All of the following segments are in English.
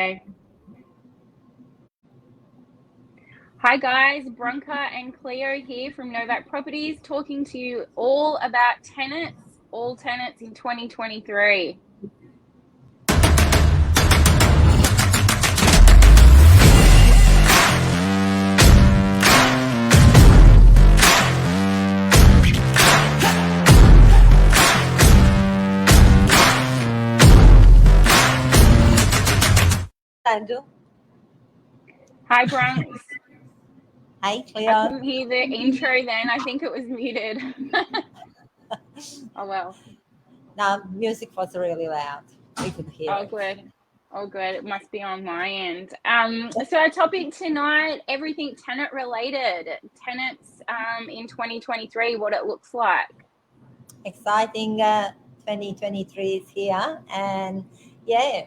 Hi guys, Bronca and Cleo here from Novak Properties, talking to you all about all tenants in 2023. Hello. Hi Bronx. Hi, Cleo. I couldn't hear the intro then. I think it was muted. Oh well. Now, music was really loud. We could hear Oh it. good. Oh good. It must be on my end. So our topic tonight, everything tenant related. Tenants in 2023, what it looks like. Exciting 2023 is here. And yeah,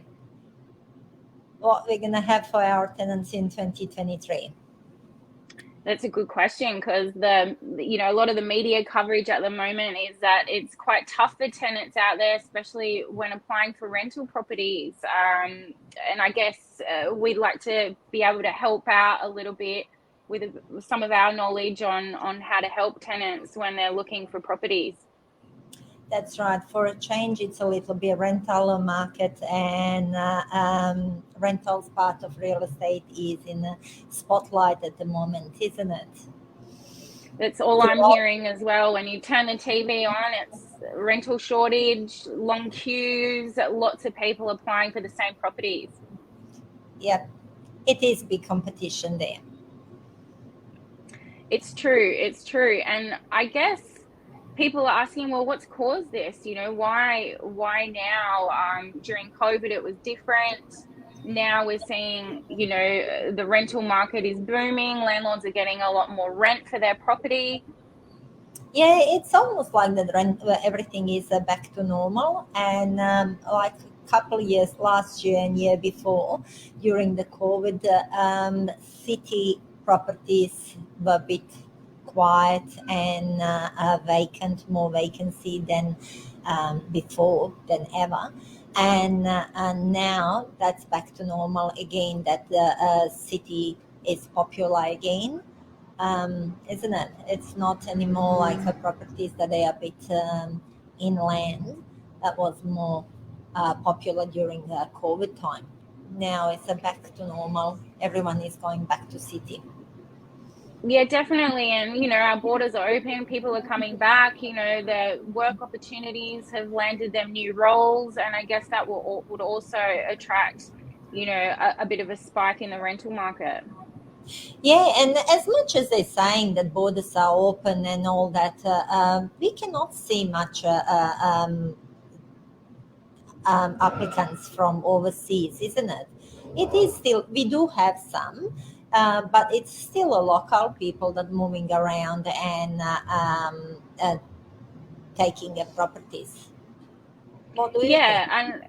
what we're going to have for our tenants in 2023. That's a good question because a lot of the media coverage at the moment is that it's quite tough for tenants out there, especially when applying for rental properties. And I guess we'd like to be able to help out a little bit with some of our knowledge on how to help tenants when they're looking for properties. That's right. For a change, it's a little bit rental market, and rentals part of real estate is in the spotlight at the moment, isn't it? That's all I'm hearing as well. When you turn the TV on, it's rental shortage, long queues, lots of people applying for the same properties. Yep, it is big competition there. It's true. And I guess people are asking, well, what's caused this? Why now? During COVID, it was different. Now we're seeing, the rental market is booming. Landlords are getting a lot more rent for their property. Yeah, it's almost like the rent, everything is back to normal. And like a couple of years, last year and year before, during the COVID, city properties were a bit quiet and vacant, more vacancy than than ever. And now that's back to normal again, that the city is popular again. Isn't it? It's not anymore like a properties that they are a bit inland. That was more popular during the COVID time. Now it's back to normal. Everyone is going back to city. Yeah, definitely. And, our borders are open. People are coming back. The work opportunities have landed them new roles. And I guess that would also attract, a bit of a spike in the rental market. Yeah, and as much as they're saying that borders are open and all that, we cannot see much applicants from overseas, isn't it? It is still, we do have some, but it's still a local people that moving around and taking properties. What do you think? Yeah,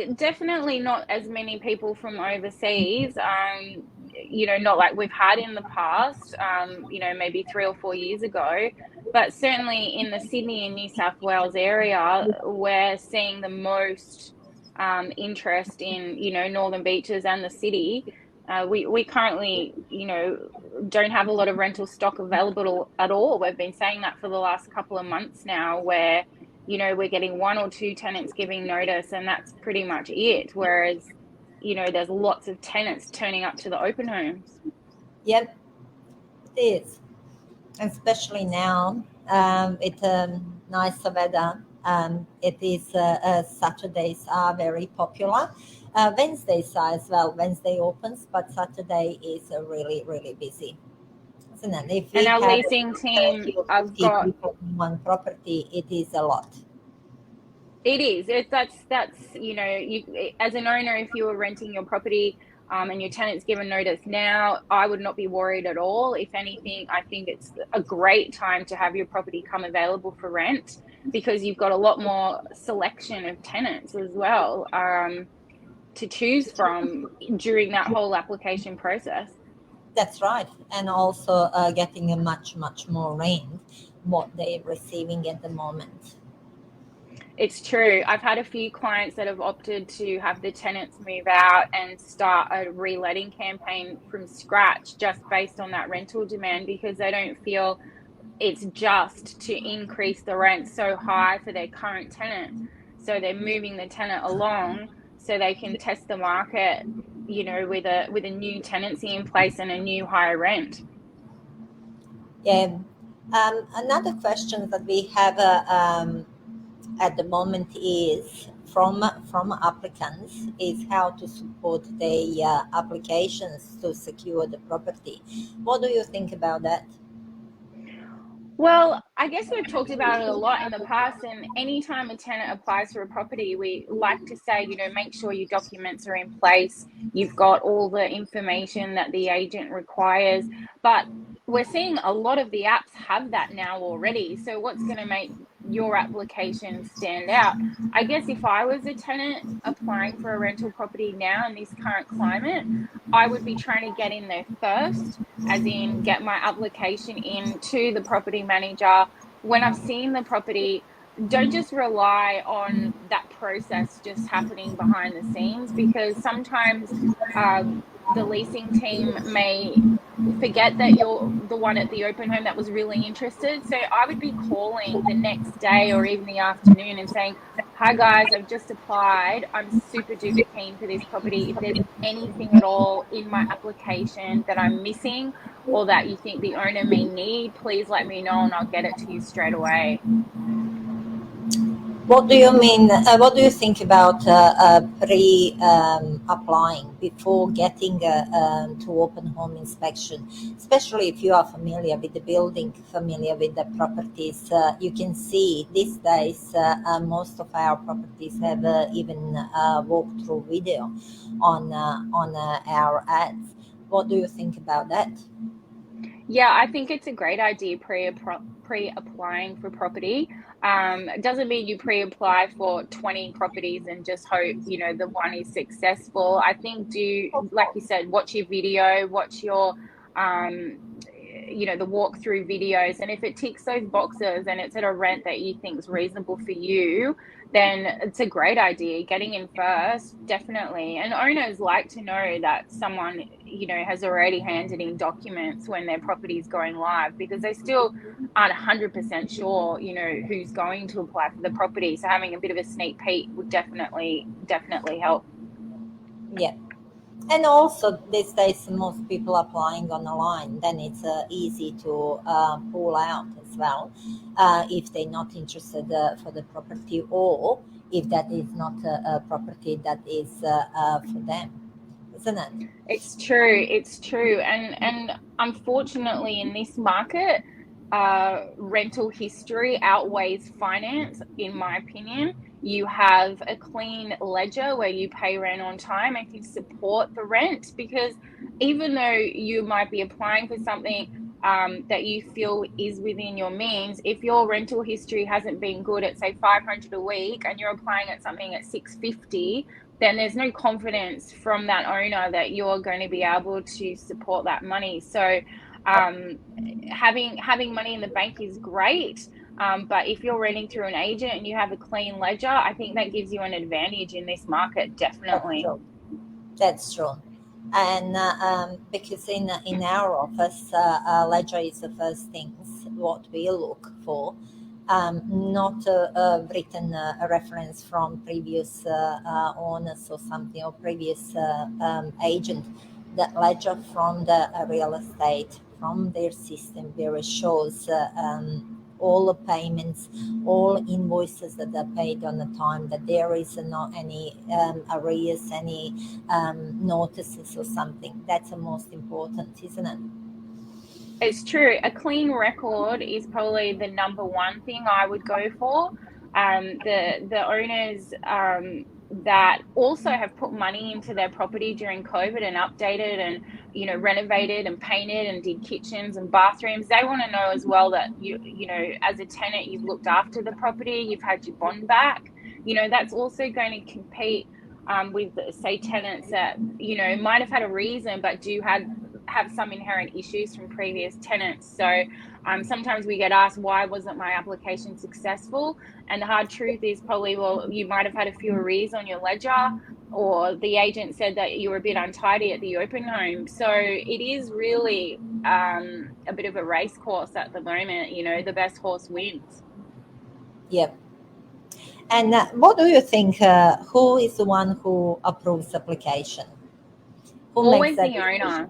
and definitely not as many people from overseas. Not like we've had in the past. Maybe 3 or 4 years ago. But certainly in the Sydney and New South Wales area, we're seeing the most interest in Northern Beaches and the city. We currently don't have a lot of rental stock available at all. We've been saying that for the last couple of months now, where we're getting 1 or 2 tenants giving notice, and that's pretty much it. Whereas, there's lots of tenants turning up to the open homes. Yep, it is. Especially now, it's nicer weather. It is Saturdays are very popular. Wednesdays are as well. Wednesday opens, but Saturday is really busy. Isn't it? If we And our have leasing 30 team, or I've 50 got people in one property, it is a lot. It is. That's as an owner, if you were renting your property, and your tenant's given notice now, I would not be worried at all. If anything, I think it's a great time to have your property come available for rent, because you've got a lot more selection of tenants as well, to choose from during that whole application process. That's right. And also getting a much more rent what they're receiving at the moment. It's true. I've had a few clients that have opted to have the tenants move out and start a reletting campaign from scratch just based on that rental demand because they don't feel it's just to increase the rent so high for their current tenant. So they're moving the tenant along so they can test the market, with a new tenancy in place and a new higher rent. Yeah. Another question that we have at the moment is from applicants is how to support their applications to secure the property. What do you think about that? Well, I guess we've talked about it a lot in the past, and anytime a tenant applies for a property, we like to say, make sure your documents are in place, you've got all the information that the agent requires. But we're seeing a lot of the apps have that now already. So, what's going to make your application stand out? I guess if I was a tenant applying for a rental property now in this current climate, I would be trying to get in there first, as in get my application in to the property manager. When I've seen the property, don't just rely on that process just happening behind the scenes because sometimes the leasing team may forget that you're the one at the open home that was really interested. So I would be calling the next day or even the afternoon and saying, "Hi guys, I've just applied. I'm super duper keen for this property. If there's anything at all in my application that I'm missing or that you think the owner may need, please let me know and I'll get it to you straight away." What do you mean? What do you think about pre-applying before getting to open home inspection? Especially if you are familiar with the building, familiar with the properties, you can see these days most of our properties have even walkthrough video on our ads. What do you think about that? Yeah, I think it's a great idea pre-applying for property. It doesn't mean you pre-apply for 20 properties and just hope, the one is successful. I think like you said, watch your video, watch your, the walkthrough videos. And if it ticks those boxes and it's at a rent that you think is reasonable for you, then it's a great idea. Getting in first, definitely. And owners like to know that someone, has already handed in documents when their property is going live because they still aren't 100% sure, who's going to apply for the property. So having a bit of a sneak peek would definitely help. Yeah. And also these days, most people applying on the line, then it's easy to pull out as well if they're not interested for the property or if that is not a property that is for them, isn't it? It's true. And unfortunately in this market, rental history outweighs finance, in my opinion. You have a clean ledger where you pay rent on time and can support the rent because even though you might be applying for something that you feel is within your means, if your rental history hasn't been good at say 500 a week and you're applying at something at 650, then there's no confidence from that owner that you're going to be able to support that money. So um, having money in the bank is great, but if you're renting through an agent and you have a clean ledger, I think that gives you an advantage in this market, That's definitely. true. That's true. And because in our office, ledger is the first things what we look for. Not a written reference from previous owners or something or previous agent. The ledger from the real estate, from their system, where it shows all the payments, all invoices that are paid on the time, that there is not any arrears, any notices or something. That's the most important, isn't it? It's true. A clean record is probably the number one thing I would go for. The owners that also have put money into their property during COVID and updated and renovated and painted and did kitchens and bathrooms, they want to know as well that as a tenant you've looked after the property, you've had your bond back. That's also going to compete with say tenants that might have had a reason but do have some inherent issues from previous tenants. So sometimes we get asked, why wasn't my application successful? And the hard truth is probably, well, you might have had a few arrears on your ledger, or the agent said that you were a bit untidy at the open home. So it is really a bit of a race course at the moment. The best horse wins. Yeah. And what do you think? Who is the one who approves application? Who makes Always that the decision? owner.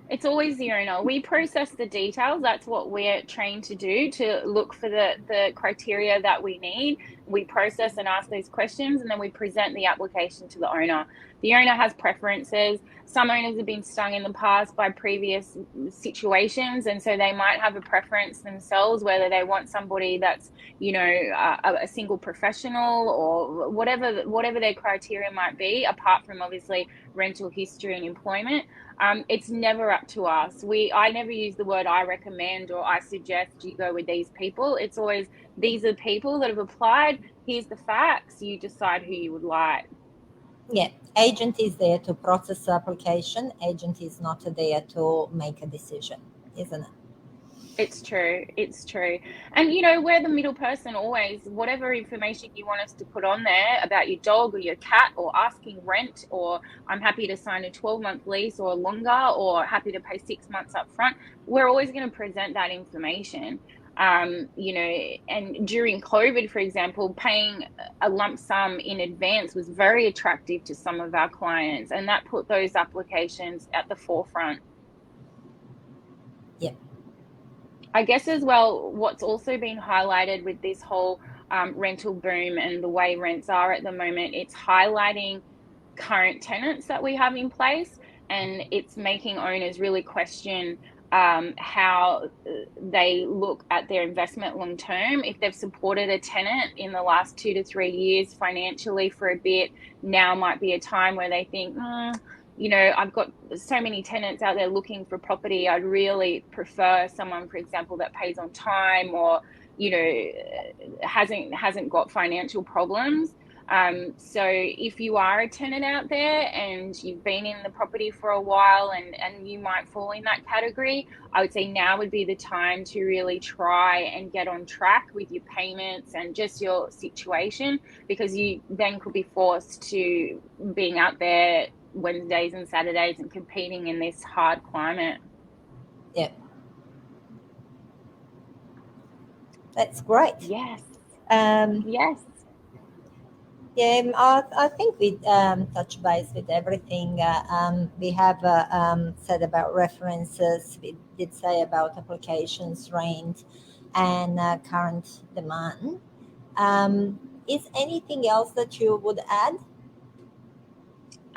It's always the owner. We process the details. That's what we're trained to do, to look for the criteria that we need. We process and ask these questions, and then we present the application to the owner. The owner has preferences. Some owners have been stung in the past by previous situations, and so they might have a preference themselves, whether they want somebody that's, a single professional, or whatever their criteria might be, apart from obviously rental history and employment. It's never up to us. I never use the word I recommend or I suggest you go with these people. It's always, these are the people that have applied. Here's the facts. You decide who you would like. Yeah, agent is there to process the application. Agent is not there to make a decision, isn't it? It's true. It's true. And, we're the middle person always. Whatever information you want us to put on there about your dog or your cat, or asking rent, or I'm happy to sign a 12-month lease or longer, or happy to pay 6 months up front, we're always going to present that information. And during COVID, for example, paying a lump sum in advance was very attractive to some of our clients, and that put those applications at the forefront. Yeah. I guess as well, what's also been highlighted with this whole rental boom and the way rents are at the moment, it's highlighting current tenants that we have in place, and it's making owners really question how they look at their investment long term. If they've supported a tenant in the last 2 to 3 years financially for a bit, now might be a time where they think, I've got so many tenants out there looking for property. I'd really prefer someone, for example, that pays on time, or, hasn't got financial problems. So if you are a tenant out there and you've been in the property for a while, and you might fall in that category, I would say now would be the time to really try and get on track with your payments and just your situation, because you then could be forced to being out there Wednesdays and Saturdays and competing in this hard climate. Yeah. That's great. Yes. Um, Yes. yeah, I think we touch base with everything. We have said about references. We did say about applications, rent, and current demand. Is anything else that you would add?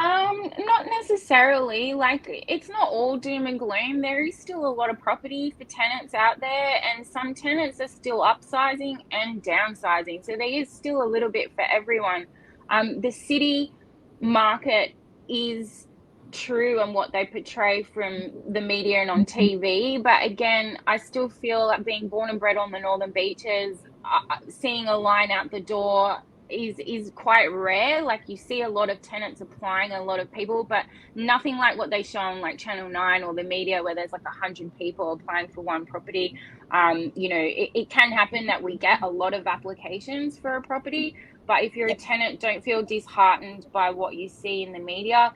Not necessarily. Like, it's not all doom and gloom. There is still a lot of property for tenants out there, and some tenants are still upsizing and downsizing. So there is still a little bit for everyone. The city market is true and what they portray from the media and on TV. But again, I still feel like being born and bred on the Northern Beaches, seeing a line out the door is quite rare. Like, you see a lot of tenants applying, a lot of people, but nothing like what they show on like Channel 9 or the media, where there's like 100 people applying for one property. It can happen that we get a lot of applications for a property, but if you're a tenant, don't feel disheartened by what you see in the media.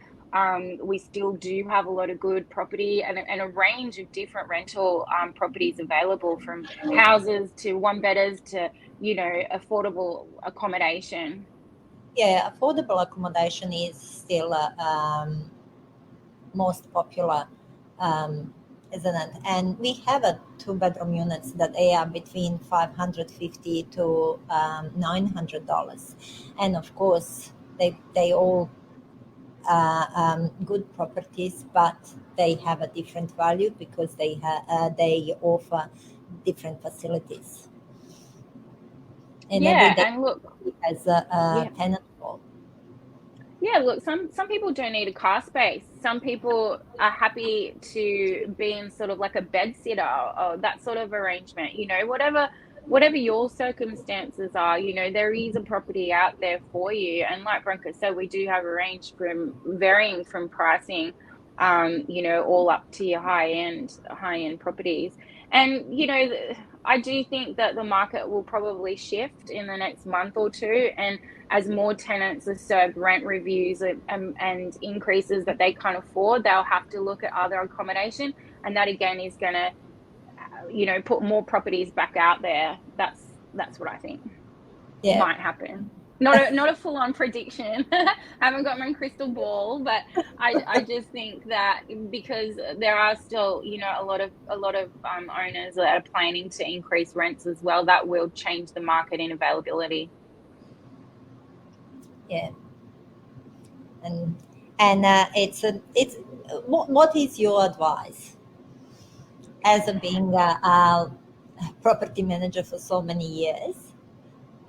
We still do have a lot of good property, and a range of different rental properties available, from houses to one bedders to, affordable accommodation. Yeah, affordable accommodation is still most popular, isn't it? And we have a two-bedroom units that they are between $550 to $900, and of course they all good properties, but they have a different value because they offer different facilities, and every Yeah, day and look, has a yeah, tenant hall. yeah, look, some people don't need a car space. Some people are happy to be in sort of like a bed sitter, or that sort of arrangement. Whatever your circumstances are, there is a property out there for you. And like Bronca said, we do have a range from varying from pricing all up to your high end properties. And, I do think that the market will probably shift in the next month or two. And as more tenants are served rent reviews and increases that they can't afford, they'll have to look at other accommodation. And that again is going to, put more properties back out there. That's what I think Yeah. might happen. Not a full on prediction. I haven't got my crystal ball, but I just think that because there are still, a lot of owners that are planning to increase rents as well, that will change the market in availability. Yeah. And it's what is your advice as being a property manager for so many years?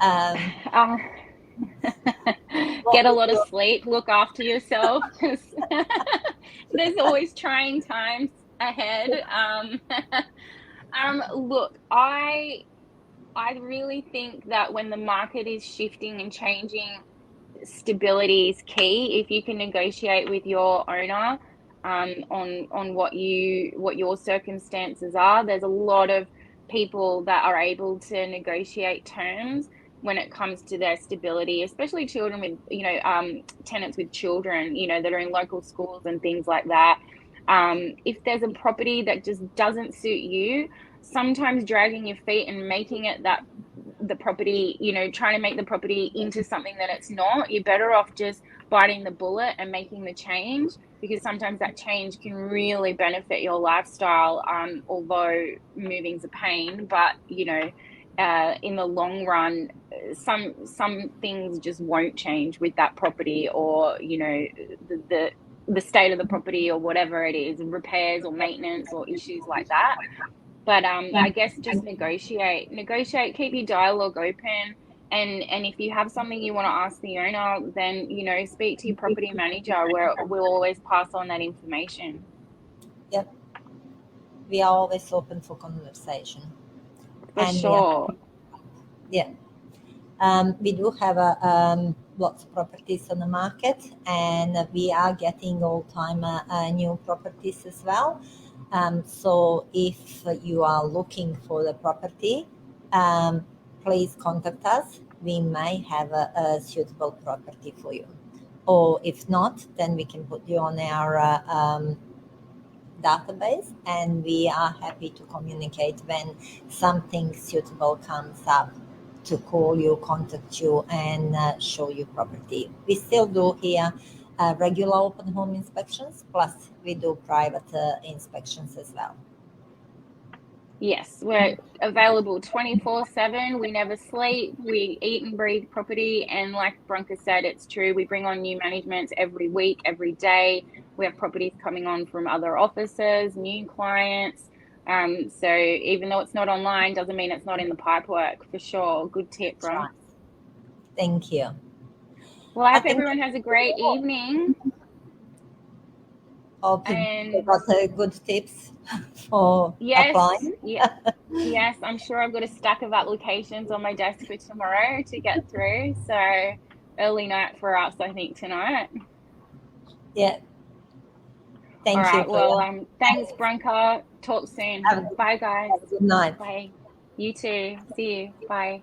Uh, What get a is lot of your sleep, look after yourself, because there's always trying times ahead. Look, I really think that when the market is shifting and changing, stability is key. If you can negotiate with your owner, on what your circumstances are, there's a lot of people that are able to negotiate terms when it comes to their stability, especially children with, tenants with children, that are in local schools and things like that. If there's a property that just doesn't suit you, sometimes dragging your feet and making it that the property, trying to make the property into something that it's not, you're better off just biting the bullet and making the change, because sometimes that change can really benefit your lifestyle. Although moving's a pain, but in the long run, some things just won't change with that property, or the state of the property, or whatever it is, repairs or maintenance or issues like that. But I guess just negotiate, keep your dialogue open. And if you have something you want to ask the owner, then, speak to your property manager, where we'll always pass on that information. Yep, we are always open for conversation, For and we are sure. yeah. We do have lots of properties on the market, and we are getting all time new properties as well. So if you are looking for the property, please contact us. We may have a suitable property for you. Or if not, then we can put you on our database, and we are happy to communicate when something suitable comes up, to call you, contact you, and show you property. We still do here regular open home inspections, plus we do private inspections as well. Yes, we're available 24/7. We never sleep. We eat and breathe property. And like Bronca said, it's true. We bring on new managements every week, every day. We have properties coming on from other offices, new clients. So even though it's not online, doesn't mean it's not in the pipework, for sure. Good tip, Bron. Thank you. Well, I hope think everyone has a great evening. hope you And got good tips for yes, applying. yes, I'm sure I've got a stack of applications on my desk for tomorrow to get through. So early night for us, I think, tonight. Yeah. Thank All you. right. Well, thanks, Bronca. Talk soon. Bye, guys. Have a good night. Bye. You too. See you. Bye.